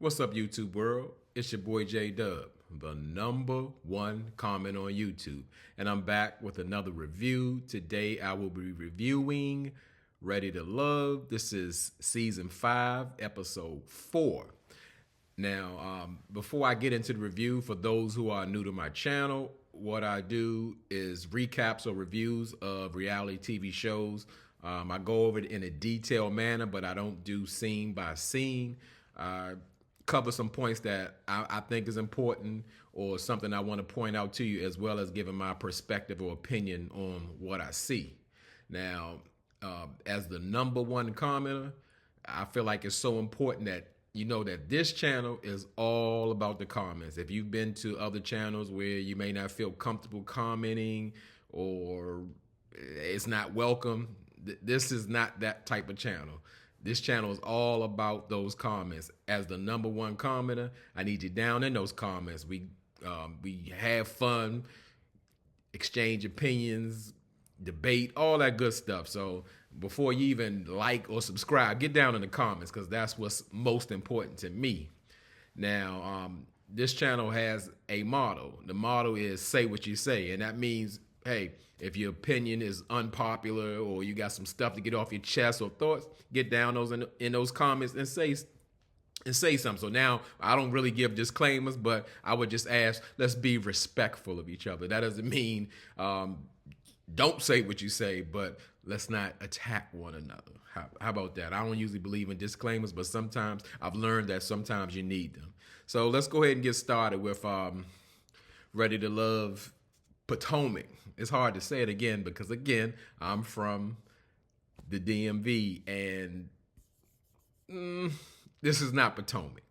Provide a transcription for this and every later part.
What's up, YouTube world? It's your boy J Dub, the #1 comment on YouTube, and I'm back with another review. Today I will be reviewing Ready to Love. This is season 5, episode 4. Now, before I get into the review, for those who are new to my channel, what I do is recaps or reviews of reality TV shows. I go over it in a detailed manner, but I don't do scene by scene. Cover some points that I think is important or something I want to point out to you, as well as giving my perspective or opinion on what I see. Now, as the #1 commenter, I feel like it's so important that you know that this channel is all about the comments. If you've been to other channels where you may not feel comfortable commenting or it's not welcome, this is not that type of channel. This channel is all about those comments. As the #1 commenter, I need you down in those comments. We have fun, exchange opinions, debate, all that good stuff. So before you even like or subscribe, get down in the comments, because that's what's most important to me. Now, this channel has a motto. The motto is say what you say, and that means, hey, if your opinion is unpopular or you got some stuff to get off your chest or thoughts, get down in those comments and say something. So now I don't really give disclaimers, but I would just ask, let's be respectful of each other. That doesn't mean don't say what you say, but let's not attack one another. How about that? I don't usually believe in disclaimers, but sometimes I've learned that sometimes you need them. So let's go ahead and get started with Ready to Love Potomac. It's hard to say it again because, again, I'm from the DMV, and this is not Potomac.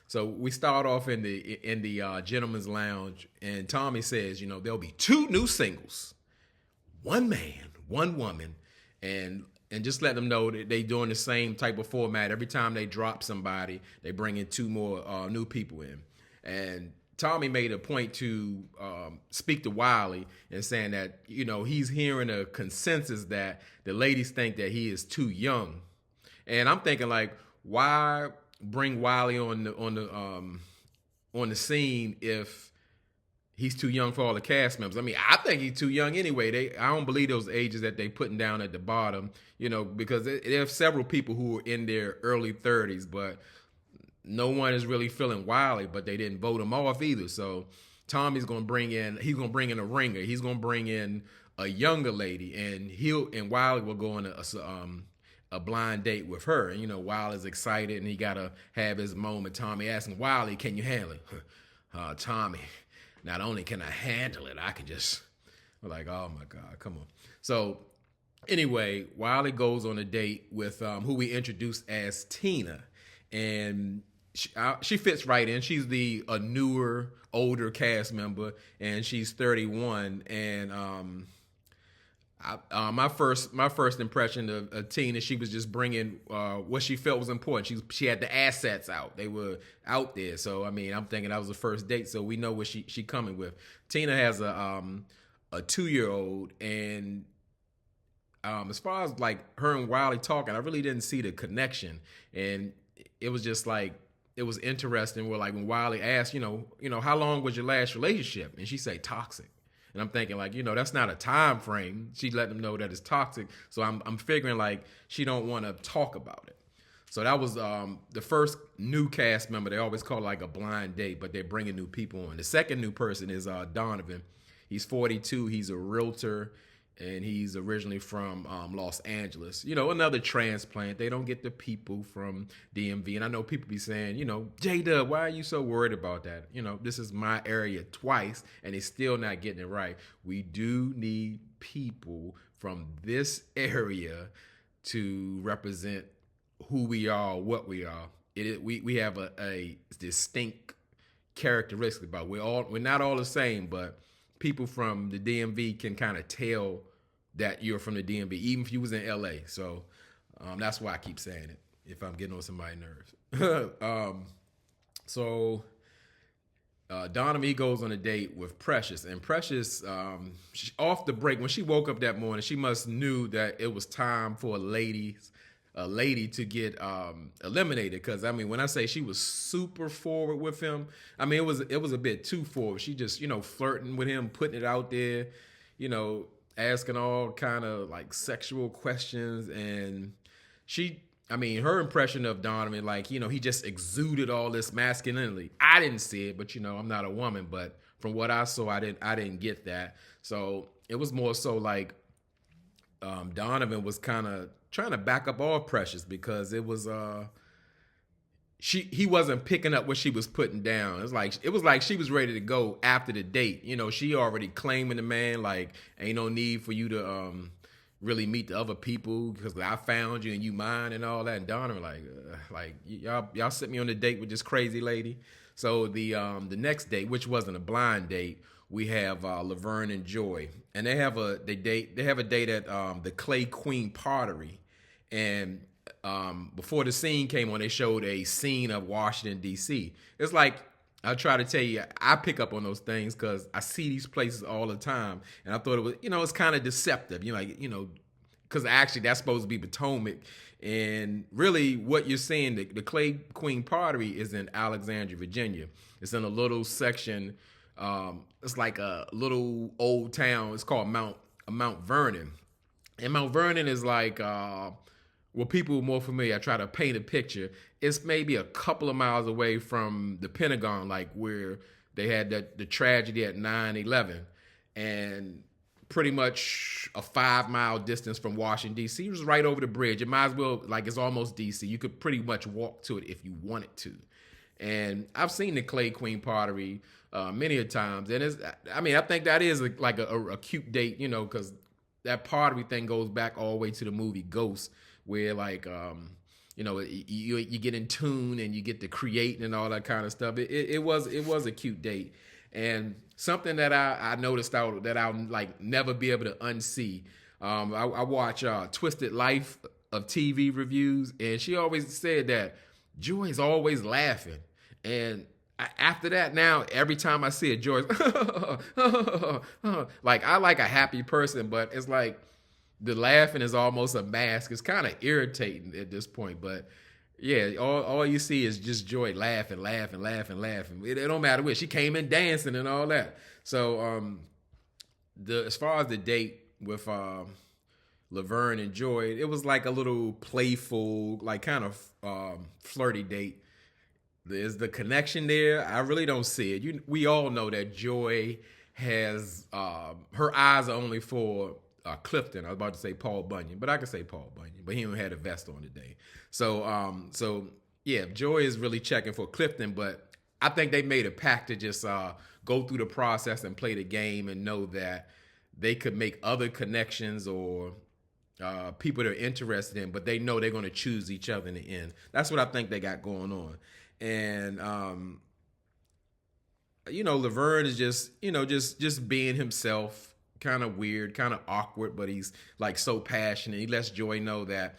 So we start off in the gentleman's lounge, and Tommy says, there'll be 2 new singles, 1 man, 1 woman, and just let them know that they doing the same type of format. Every time they drop somebody, they bring in 2 more new people in. And Tommy made a point to speak to Wiley and saying that, he's hearing a consensus that the ladies think that he is too young. And I'm thinking, like, why bring Wiley on the scene if he's too young for all the cast members? I mean, I think he's too young anyway. I don't believe those ages that they putting down at the bottom, because there are several people who are in their early 30s, but no one is really feeling Wiley, but they didn't vote him off either. So Tommy's going to bring in a ringer. He's going to bring in a younger lady, and Wiley will go on a blind date with her. And, Wiley's excited, and he got to have his moment. Tommy asking, Wiley, can you handle it? Tommy, not only can I handle it, I can just, like, oh my God, come on. So anyway, Wiley goes on a date with who we introduced as Tina, and she fits right in. She's a newer, older cast member, and she's 31. And my first impression of Tina, she was just bringing what she felt was important. She had the assets out; they were out there. So I mean, I'm thinking that was the first date, so we know what she coming with. Tina has a 2-year-old, and as far as like her and Wiley talking, I really didn't see the connection, and it was just like, it was interesting where, like, when Wiley asked, how long was your last relationship? And she say toxic. And I'm thinking, like, that's not a time frame. She let them know that it's toxic. So I'm figuring, like, she don't want to talk about it. So that was the first new cast member. They always call it like a blind date, but they're bringing new people on. The second new person is Donovan. He's 42. He's a realtor, and he's originally from Los Angeles. Another transplant. They don't get the people from DMV. And I know people be saying, J-Dub, why are you so worried about that? This is my area twice, and it's still not getting it right. We do need people from this area to represent who we are, what we are. We have a distinct characteristic about it. We're not all the same, but people from the DMV can kind of tell that you're from the DMV, even if you was in LA. So that's why I keep saying it, if I'm getting on somebody's nerves. So Donovan, he goes on a date with Precious, and Precious, off the break, when she woke up that morning, she must knew that it was time for a ladies a lady to get eliminated. Because I mean, when I say she was super forward with him, I mean it was a bit too forward. She just flirting with him, putting it out there, asking all kind of like sexual questions, and I mean, her impression of Donovan, like, he just exuded all this masculinity. I didn't see it, but I'm not a woman, but from what I saw, I didn't get that. So it was more so like Donovan was kind of trying to back up all Precious, because it was he wasn't picking up what she was putting down. It was like she was ready to go after the date. She already claiming the man, like, ain't no need for you to really meet the other people because I found you and you mine and all that. And Donovan like y'all sent me on a date with this crazy lady. So the next date, which wasn't a blind date, we have Laverne and Joy, and they have a date at the Clay Queen Pottery, and before the scene came on, they showed a scene of Washington D.C. It's like, I try to tell you, I pick up on those things because I see these places all the time, and I thought it was, it's kind of deceptive, because actually that's supposed to be Potomac, and really what you're seeing, the Clay Queen Pottery is in Alexandria, Virginia. It's in a little section. It's like a little old town. It's called Mount Vernon, and Mount Vernon is like, well, people who are more familiar, I try to paint a picture. It's maybe a couple of miles away from the Pentagon, like where they had the tragedy at 9/11, and pretty much a 5-mile distance from Washington, D.C. It was right over the bridge. It might as well, like, it's almost D.C. You could pretty much walk to it if you wanted to. And I've seen the Clay Queen Pottery many a times, and I think that is like a cute date, because that pottery thing goes back all the way to the movie Ghost, where like you get in tune and you get to create and all that kind of stuff. It was a cute date, and something that I noticed out that I'll like never be able to unsee. I watch Twisted Life of TV reviews, and she always said that Joy's always laughing, and after that, now every time I see it, Joy's like, I like a happy person, but it's like the laughing is almost a mask. It's kind of irritating at this point, but yeah, all you see is just Joy laughing. It don't matter what. She came in dancing and all that. So as far as the date with Laverne and Joy, it was like a little playful, like kind of flirty date. Is the connection there? I really don't see it. We all know that Joy has her eyes are only for Clifton. I was about to say Paul Bunyan, but I could say Paul Bunyan, but he don't have a vest on today. So yeah, Joy is really checking for Clifton, but I think they made a pact to just go through the process and play the game and know that they could make other connections or people they're interested in, but they know they're going to choose each other in the end. That's what I think they got going on. And Laverne is just being himself, kind of weird, kind of awkward, but he's like so passionate. He lets Joy know that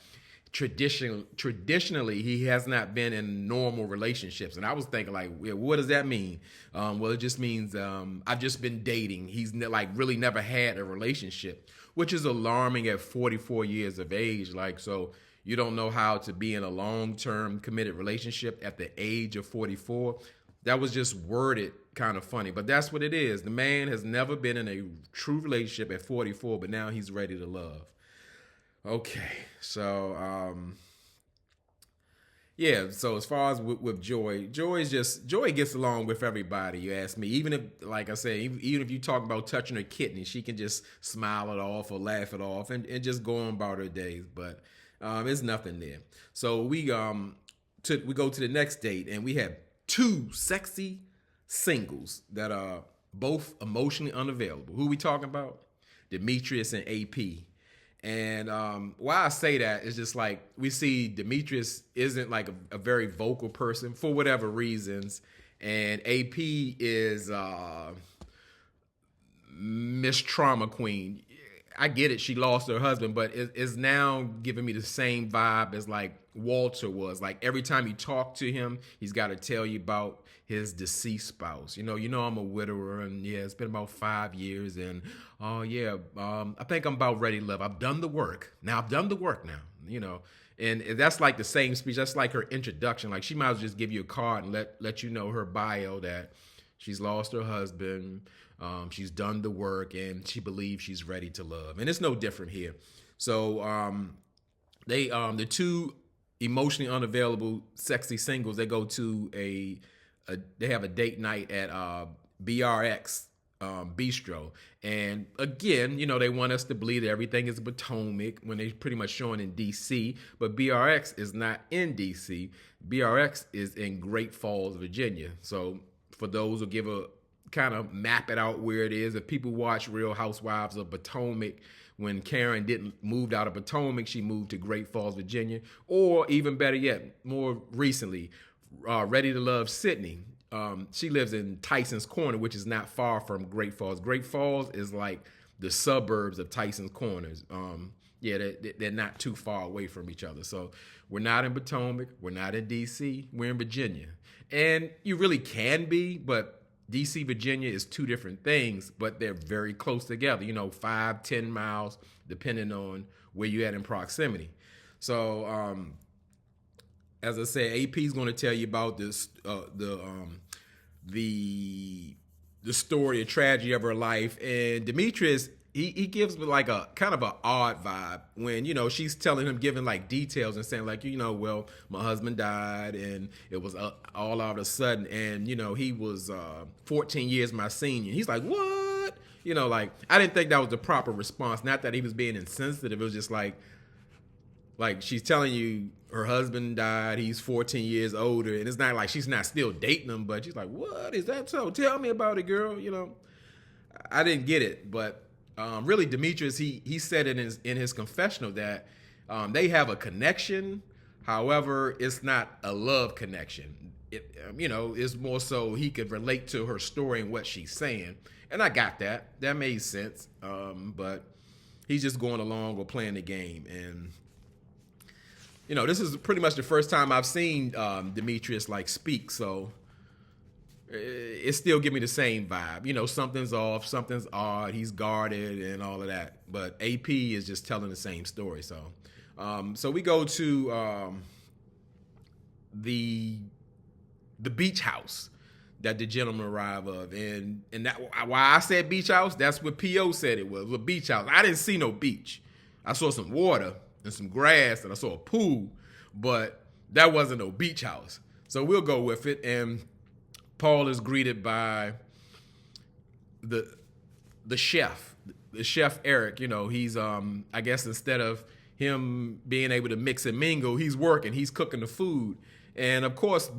traditionally he has not been in normal relationships. And I was thinking, like, what does that mean? Well, it just means I've just been dating. He's really never had a relationship, which is alarming at 44 years of age. Like, so you don't know how to be in a long-term committed relationship at the age of 44. That was just worded kind of funny, but that's what it is. The man has never been in a true relationship at 44, but now he's ready to love. Okay, so yeah. So as far as with Joy gets along with everybody. You ask me. Even if, like I said, even if you talk about touching her kidney, she can just smile it off or laugh it off and just go on about her days. But there's nothing there. So we go to the next date, and we have two sexy singles that are both emotionally unavailable. Who we talking about? Demetrius and AP. And why I say that is just like, we see Demetrius isn't like a very vocal person for whatever reasons, and AP is Miss Trauma Queen. I get it, she lost her husband, but it's now giving me the same vibe as like Walter was. Like, every time you talk to him, he's got to tell you about his deceased spouse. You know, I'm a widower, and yeah, it's been about 5 years, and I think I'm about ready to love. I've done the work now. And that's like the same speech. That's like her introduction. Like she might as well just give you a card and let you know her bio that she's lost her husband, she's done the work, and she believes she's ready to love. And it's no different here. So the two emotionally unavailable sexy singles, they go to they have a date night at BRX Bistro. And again, they want us to believe that everything is Potomac when they pretty much showing in DC, but BRX is not in DC. BRX is in Great Falls, Virginia. So for those who give a kind of map it out where it is, if people watch Real Housewives of Potomac, when Karen didn't moved out of Potomac, she moved to Great Falls, Virginia, or even better yet, more recently, Ready to Love Sydney. She lives in Tyson's Corner, which is not far from Great Falls. Great Falls is like the suburbs of Tyson's Corners. They're not too far away from each other. So we're not in Potomac. We're not in D.C. We're in Virginia. And you really can be, but D.C., Virginia is two different things, but they're very close together, 5-10 miles, depending on where you're at in proximity. So, as I said, AP is going to tell you about this, the story, a tragedy of her life. And Demetrius, he gives me like a kind of an odd vibe when, she's telling him, giving like details and saying like, well, my husband died and it was all out of a sudden. And, he was 14 years my senior. He's like, what? Like, I didn't think that was the proper response. Not that he was being insensitive. It was just like she's telling you her husband died. He's 14 years older. And it's not like she's not still dating him, but she's like, what is that? So tell me about it, girl. I didn't get it, but really, Demetrius, he said in his confessional that they have a connection. However, it's not a love connection. It's more so he could relate to her story and what she's saying. And I got that. That made sense. But he's just going along with playing the game. And, this is pretty much the first time I've seen Demetrius speak. So it still give me the same vibe. Something's off, something's odd, he's guarded and all of that. But AP is just telling the same story. So so we go to the beach house that the gentleman arrived of. And that why I said beach house, that's what P.O. said it was a beach house. I didn't see no beach. I saw some water and some grass and I saw a pool, but that wasn't no beach house. So we'll go with it. And Paul is greeted by the chef Eric. He's I guess instead of him being able to mix and mingle, he's working, he's cooking the food. And of course,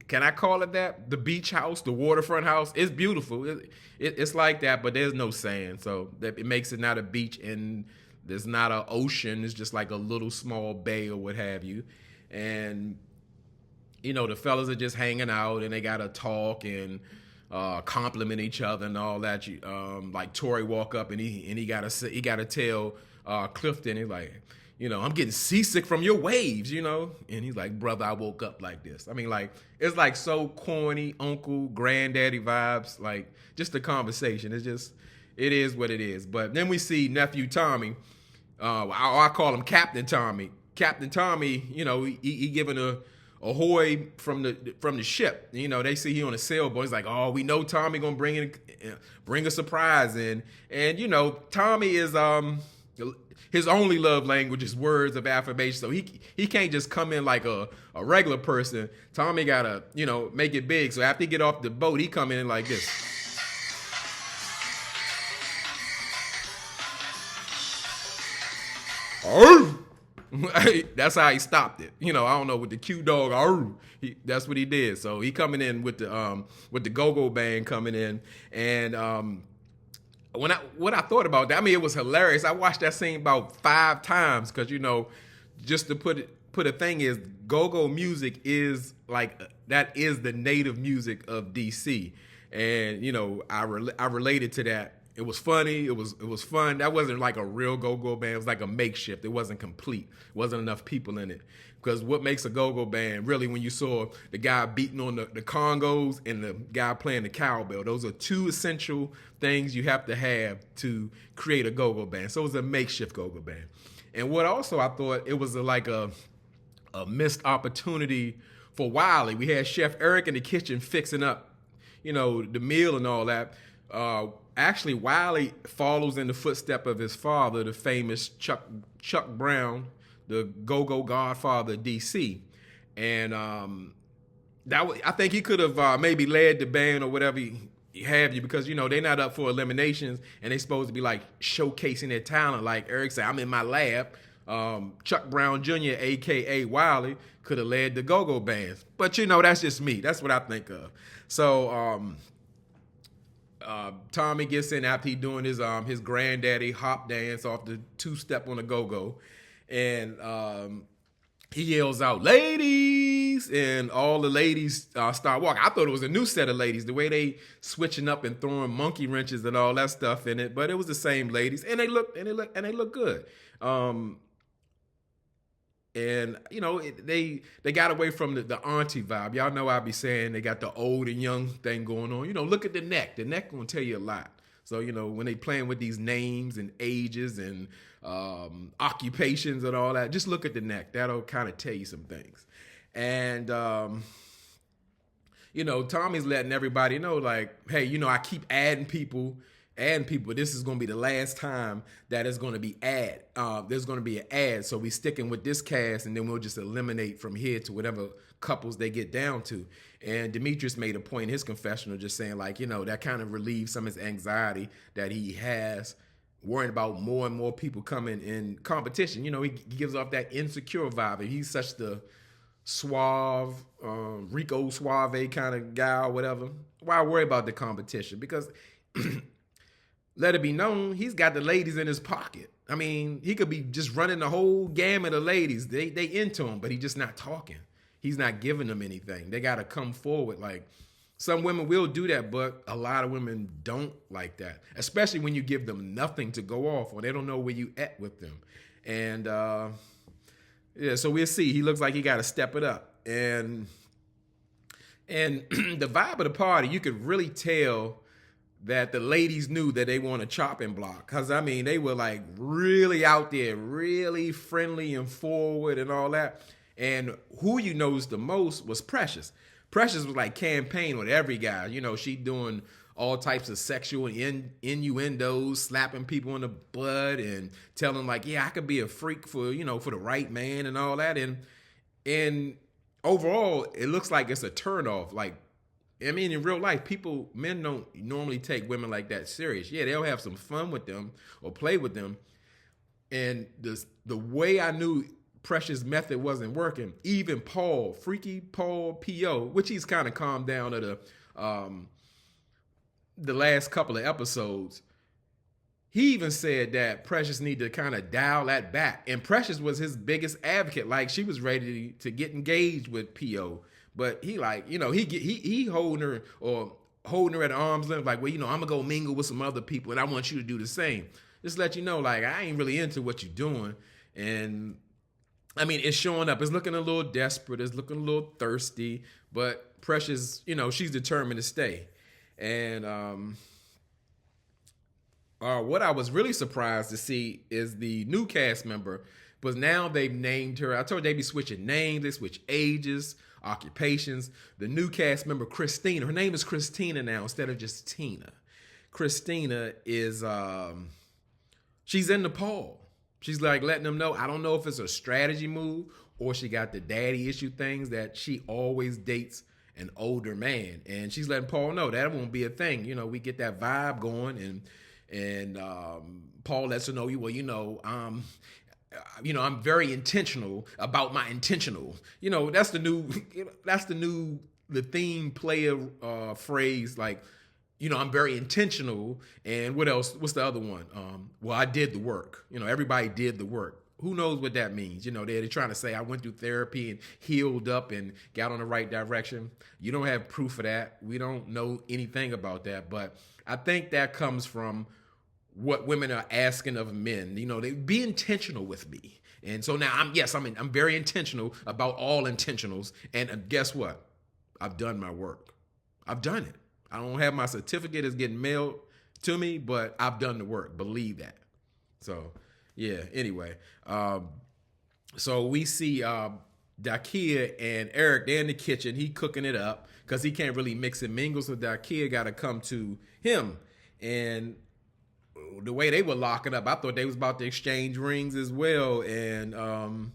can I call it that? The beach house, the waterfront house, it's beautiful. It's like that, but there's no sand, so that it makes it not a beach, and there's not an ocean. It's just like a little small bay or what have you. And the fellas are just hanging out and they gotta talk and compliment each other and all that. Like Tori walk up and he gotta tell Clifton, he's like, I'm getting seasick from your waves, and he's like, brother, I woke up like this. I mean, like, it's like so corny, uncle, granddaddy vibes, like just the conversation. It is what it is. But then we see nephew Tommy. I call him Captain Tommy. Captain Tommy, he giving a ahoy from the ship. They see he on a sailboat. He's like, oh, we know Tommy gonna bring a surprise in. And Tommy is his only love language is words of affirmation. So he can't just come in like a regular person. Tommy gotta make it big. So after he get off the boat, he come in like this. Oh. That's how he stopped it. I don't know, with the Q dog. That's what he did. So he coming in with the go-go band coming in, and what I thought about that, I mean, it was hilarious. I watched that scene about 5 times because just to put a thing is, go-go music is like that is the native music of DC, and I related to that. It was funny. It was fun. That wasn't like a real go-go band. It was like a makeshift. It wasn't complete. Wasn't enough people in it. Because what makes a go-go band, really, when you saw the guy beating on the congos and the guy playing the cowbell, those are 2 essential things you have to create a go-go band. So it was a makeshift go-go band. And what also I thought it was like a missed opportunity for Wiley. We had Chef Eric in the kitchen fixing up, the meal and all that. Actually, Wiley follows in the footstep of his father, the famous Chuck Brown, the go-go godfather of DC. And I think he could have maybe led the band or whatever have you, because they're not up for eliminations and they're supposed to be like showcasing their talent. Like Eric said, I'm in my lab. Chuck Brown Jr., aka Wiley, could have led the go-go bands, but that's just me. That's what I think of. So Tommy gets in after he doing his granddaddy hop dance off the two-step on the go-go, and he yells out, "Ladies!" and all the ladies start walking. I thought it was a new set of ladies, the way they switching up and throwing monkey wrenches and all that stuff in it, but it was the same ladies, and they look good. And they got away from the auntie vibe. Y'all know I be saying they got the old and young thing going on. Look at the neck. The neck gonna tell you a lot. So when they playing with these names and ages and occupations and all that, just look at the neck. That'll kind of tell you some things. And Tommy's letting everybody know, like, hey, I keep adding people. This is going to be the last time that it's going to be there's going to be an ad. So we sticking with this cast, and then we'll just eliminate from here to whatever couples they get down to. And Demetrius made a point in his confessional just saying, like, that kind of relieves some of his anxiety that he has, worrying about more and more people coming in competition. He gives off that insecure vibe. And he's such the suave, Rico Suave kind of guy or whatever. Why worry about the competition? Because let it be known, he's got the ladies in his pocket. I mean, he could be just running the whole gamut of ladies. They into him, but he's just not talking. He's not giving them anything. They got to come forward. Like, some women will do that, but a lot of women don't like that, especially when you give them nothing to go off or they don't know where you at with them. And, so we'll see. He looks like he got to step it up. And the vibe of the party, you could really tell that the ladies knew that they want a chopping block. Because, they were like really out there, really friendly and forward and all that. And who you noticed the most was Precious. Precious was like campaign with every guy. She doing all types of sexual innuendos, slapping people in the butt and telling them, like, yeah, I could be a freak for the right man and all that. And overall, it looks like it's a turnoff. Like, in real life, men don't normally take women like that serious. Yeah, they'll have some fun with them or play with them. And the way I knew Precious' method wasn't working, even Freaky Paul P.O., which he's kind of calmed down at the last couple of episodes, he even said that Precious needed to kind of dial that back. And Precious was his biggest advocate. Like, she was ready to get engaged with P.O., but he he holding her at arm's length, like, well, I'm gonna go mingle with some other people, and I want you to do the same. Just let you know, like, I ain't really into what you're doing. And it's showing up. It's looking a little desperate. It's looking a little thirsty. But Precious, she's determined to stay. And what I was really surprised to see is the new cast member, because now they've named her. I told you they'd be switching names. They switch ages, occupations. The new cast member, Christina. Her name is Christina now instead of just Tina. Christina is, she's in Nepal. She's like letting them know, I don't know if it's a strategy move or she got the daddy issue things that she always dates an older man. And she's letting Paul know that won't be a thing. We get that vibe going, and Paul lets her know, I'm very intentional about my intentional. That's the theme player phrase, like, I'm very intentional. And what else? What's the other one? Well, I did the work. Everybody did the work. Who knows what that means? They're trying to say I went through therapy and healed up and got on the right direction. You don't have proof of that. We don't know anything about that. But I think that comes from what women are asking of men. They be intentional with me. And so now I'm very intentional about all intentionals. And guess what? I've done my work. I've done it. I don't have my certificate is getting mailed to me, but I've done the work. Believe that. So, Yeah. Anyway, so we see Dakia and Eric. They're in the kitchen. He cooking it up because he can't really mix and mingle. So Dakia got to come to him, and the way they were locking up, I thought they was about to exchange rings as well. And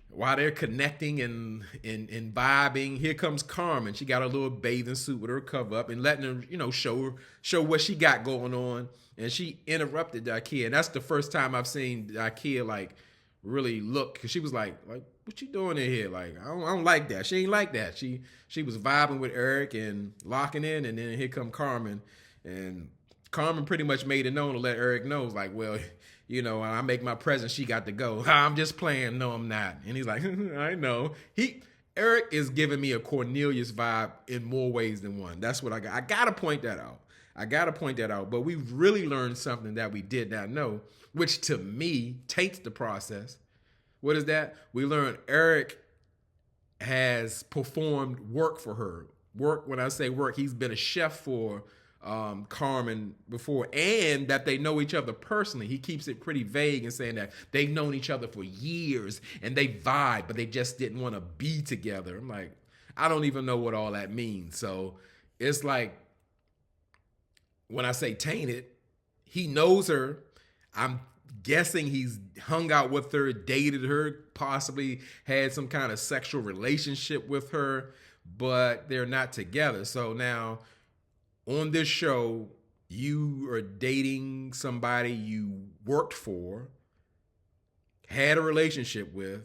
while they're connecting and vibing, here comes Carmen. She got a little bathing suit with her cover up and letting her, show what she got going on. And she interrupted Dakia. And that's the first time I've seen Dakia like really look, because she was like, what you doing in here? Like, I don't like that. She ain't like that. She was vibing with Eric and locking in, and then here come Carmen. And Carmen pretty much made it known to let Eric know, like, well, when I make my presence, she got to go. I'm just playing. No, I'm not. And he's like, I know. Eric is giving me a Cornelius vibe in more ways than one. That's what I got. I got to point that out. But we really learned something that we did not know, which to me taints the process. What is that? We learned Eric has performed work for her. Work, when I say work, he's been a chef for Carmen before, and that they know each other personally. He keeps it pretty vague and saying that they've known each other for years and they vibe, but they just didn't want to be together. I'm like, I don't even know what all that means. So it's like, when I say tainted, he knows her. I'm guessing he's hung out with her, dated her, possibly had some kind of sexual relationship with her, but they're not together. So now on this show, you are dating somebody you worked for, had a relationship with,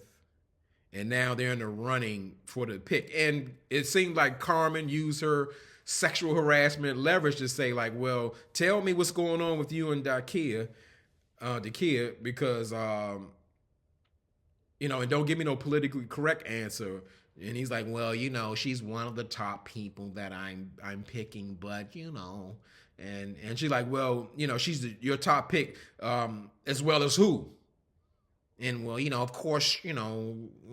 and now they're in the running for the pick. And it seemed like Carmen used her sexual harassment leverage to say, like, well, tell me what's going on with you and Dakia, because, and don't give me no politically correct answer. And he's like, well, she's one of the top people that I'm picking, but, and she's like, well, she's your top pick, as well as who? And, well, of course, it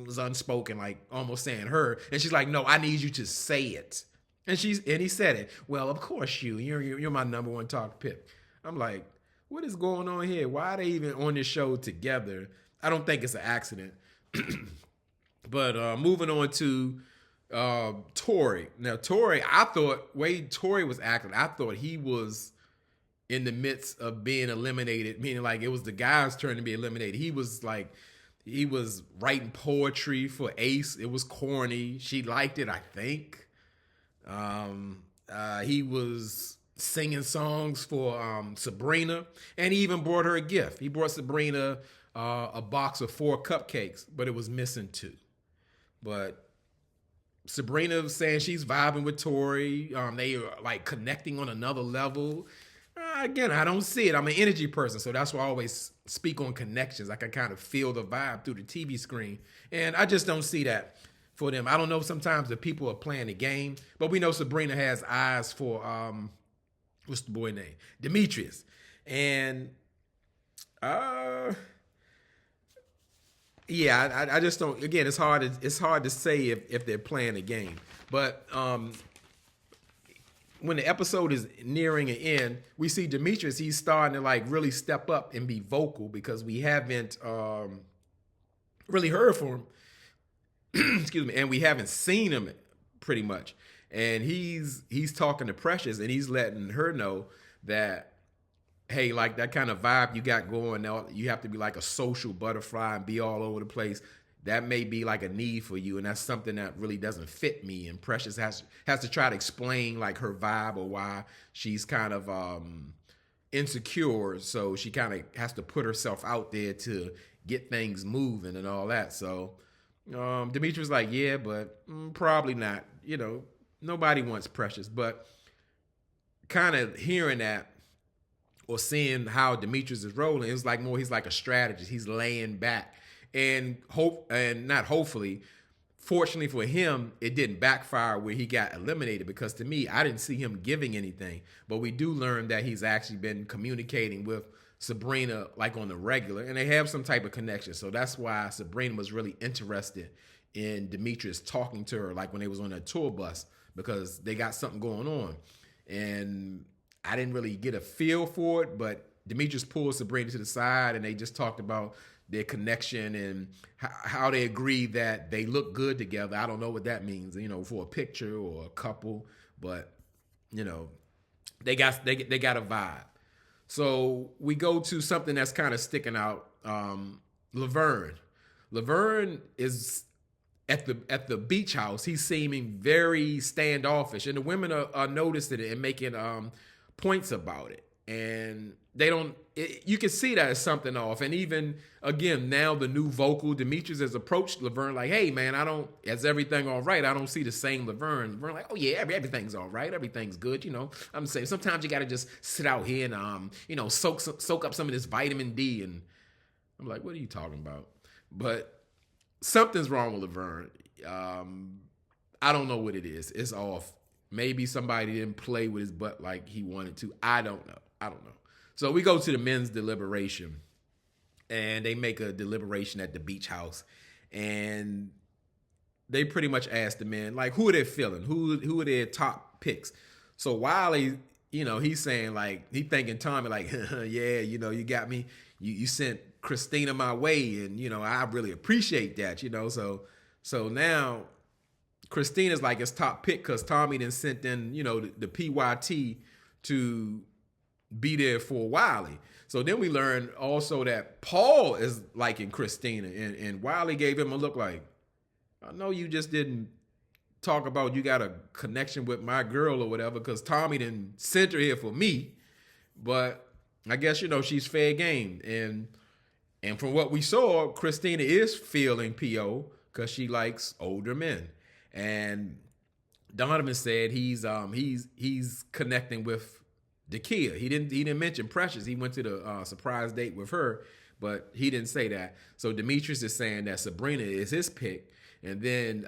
was unspoken, like almost saying her. And she's like, no, I need you to say it. And he said it. Well, of course you're my number one top pick. I'm like, what is going on here? Why are they even on this show together? I don't think it's an accident. But moving on to Tori. Now, Tori, way Tori was acting, I thought he was in the midst of being eliminated, meaning like it was the guy's turn to be eliminated. He was writing poetry for Ace. It was corny. She liked it, I think. He was singing songs for Sabrina, and he even brought her a gift. He brought Sabrina a box of 4 cupcakes, but it was missing 2. But Sabrina was saying she's vibing with Tori. They are like connecting on another level. Again, I don't see it. I'm an energy person, so that's why I always speak on connections. I can kind of feel the vibe through the TV screen, and I just don't see that for them. I don't know, sometimes the people are playing the game, but we know Sabrina has eyes for what's the boy name? Demetrius. And yeah, I just don't. Again, it's hard to say if they're playing a game. But when the episode is nearing an end, we see Demetrius. He's starting to like really step up and be vocal, because we haven't really heard from him. Excuse me, and we haven't seen him pretty much. And he's talking to Precious, and he's letting her know that, hey, like that kind of vibe you got going now, you have to be like a social butterfly and be all over the place. That may be like a need for you, and that's something that really doesn't fit me. And Precious has to try to explain like her vibe or why she's kind of insecure. So she kind of has to put herself out there to get things moving and all that. So Demetrius like, yeah, but probably not. Nobody wants Precious. But kind of hearing that or seeing how Demetrius is rolling, it's like more he's like a strategist. He's laying back. And fortunately for him, it didn't backfire where he got eliminated, because to me, I didn't see him giving anything. But we do learn that he's actually been communicating with Sabrina like on the regular, and they have some type of connection. So that's why Sabrina was really interested in Demetrius talking to her, like when they was on that tour bus, because they got something going on. And I didn't really get a feel for it, but Demetrius pulled Sabrina to the side, and they just talked about their connection and how they agree that they look good together. I don't know what that means, for a picture or a couple, but they got a vibe. So we go to something that's kind of sticking out. Laverne is at the beach house. He's seeming very standoffish, and the women are noticing it and making points about it. And they don't. You can see that it's something off. And even again, now the new vocal Demetrius has approached Laverne like, "Hey man, is everything all right? I don't see the same Laverne." Laverne like, "Oh yeah, everything's all right. Everything's good. I'm saying sometimes you got to just sit out here and soak up some of this vitamin D." And I'm like, "What are you talking about?" But something's wrong with Laverne. I don't know what it is. It's off. Maybe somebody didn't play with his butt like he wanted to. I don't know. So we go to the men's deliberation, and they make a deliberation at the beach house, and they pretty much ask the men, like, who are they feeling? Who are their top picks? So Wiley, he's saying, like, he thinking Tommy, like, yeah, you got me. You sent Christina my way, and, I really appreciate that, So now Christina's like his top pick because Tommy then sent in, the PYT to be there for Wiley. So then we learned also that Paul is liking Christina, and Wiley gave him a look like, I know you just didn't talk about you got a connection with my girl or whatever because Tommy didn't send her here for me, but I guess, she's fair game. And from what we saw, Christina is feeling PO because she likes older men. And Donovan said he's connecting with Dakia. He didn't mention Precious. He went to the surprise date with her, but he didn't say that. So Demetrius is saying that Sabrina is his pick, and then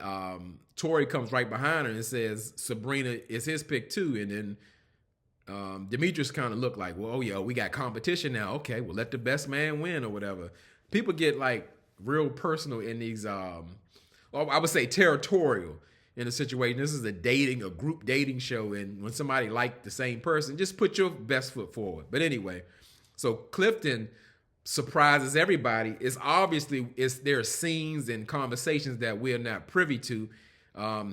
Tori comes right behind her and says Sabrina is his pick too. And then Demetrius kind of looked like, well, we got competition now. Okay, well, let the best man win or whatever. People get like real personal in these, I would say territorial in a situation. This is a group dating show, and when somebody liked the same person, just put your best foot forward. But anyway, so Clifton surprises everybody. There are scenes and conversations that we're not privy to.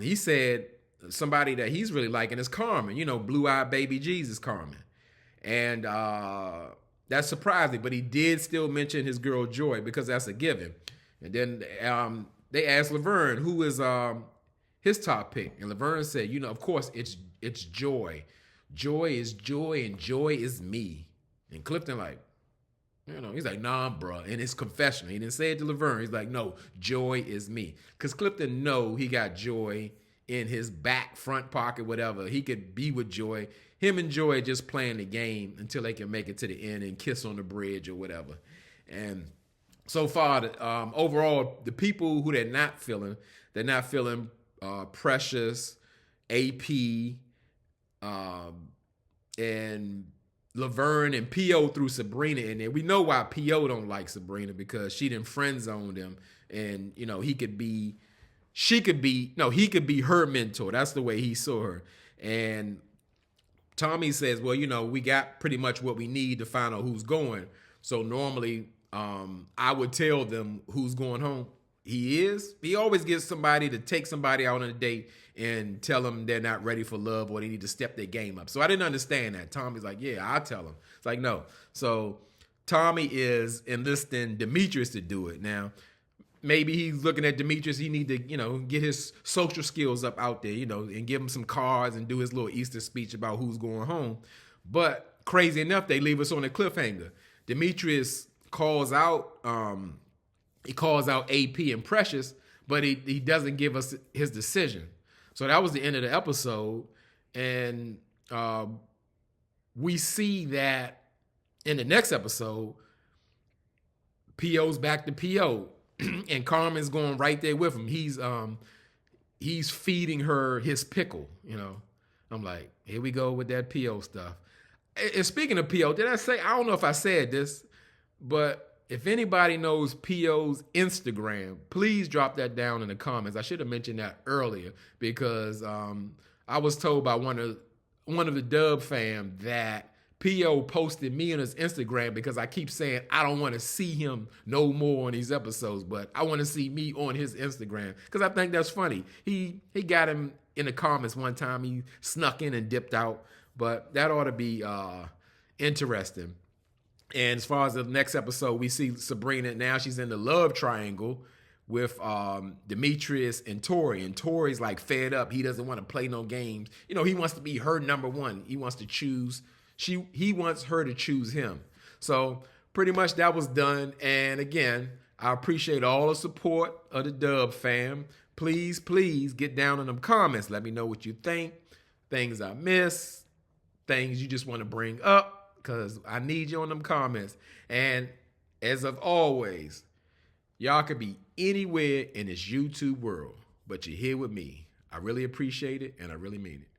He said somebody that he's really liking is Carmen, blue-eyed baby Jesus Carmen. And that's surprising, but he did still mention his girl Joy because that's a given. And then they asked Laverne who is his top pick, and Laverne said, of course it's Joy. Joy is Joy, and Joy is me. And Clifton like, he's like, nah, bro. In his confessional, he didn't say it to Laverne. He's like, no, Joy is me. Because Clifton know he got Joy in his back, front pocket, whatever. He could be with Joy. Him and Joy just playing the game until they can make it to the end and kiss on the bridge or whatever. And so far, overall, the people who they're not feeling Precious, AP, and Laverne and P.O. threw Sabrina in there. We know why P.O. don't like Sabrina because she done friend zoned him, and he could be her mentor. That's the way he saw her. And Tommy says, well, we got pretty much what we need to find out who's going. So normally I would tell them who's going home. He always gets somebody to take somebody out on a date and tell them they're not ready for love or they need to step their game up. So I didn't understand that. Tommy's like, yeah, I'll tell him. It's like, no. So Tommy is enlisting Demetrius to do it. Now, maybe he's looking at Demetrius. He need to, get his social skills up out there, and give him some cards and do his little Easter speech about who's going home. But crazy enough, they leave us on a cliffhanger. Demetrius calls out AP and Precious, but he doesn't give us his decision. So that was the end of the episode. And we see that in the next episode, P.O.'s back to P.O. and Carmen's going right there with him. He's feeding her his pickle, I'm like, here we go with that P.O. stuff. And speaking of P.O., I don't know if I said this, but if anybody knows P.O.'s Instagram, please drop that down in the comments. I should have mentioned that earlier because I was told by one of the Dub fam that P.O. posted me on his Instagram because I keep saying I don't want to see him no more on these episodes, but I want to see me on his Instagram because I think that's funny. He got him in the comments one time. He snuck in and dipped out, but that ought to be interesting. And as far as the next episode, we see Sabrina. Now she's in the love triangle with Demetrius and Tori. And Tori's like fed up. He doesn't want to play no games. You know, he wants to be her number one. He wants to choose. He wants her to choose him. So pretty much that was done. And again, I appreciate all the support of the Dub fam. Please get down in them comments. Let me know what you think. Things I miss. Things you just want to bring up. Because I need you on them comments. And as of always, y'all could be anywhere in this YouTube world. But you're here with me. I really appreciate it. And I really mean it.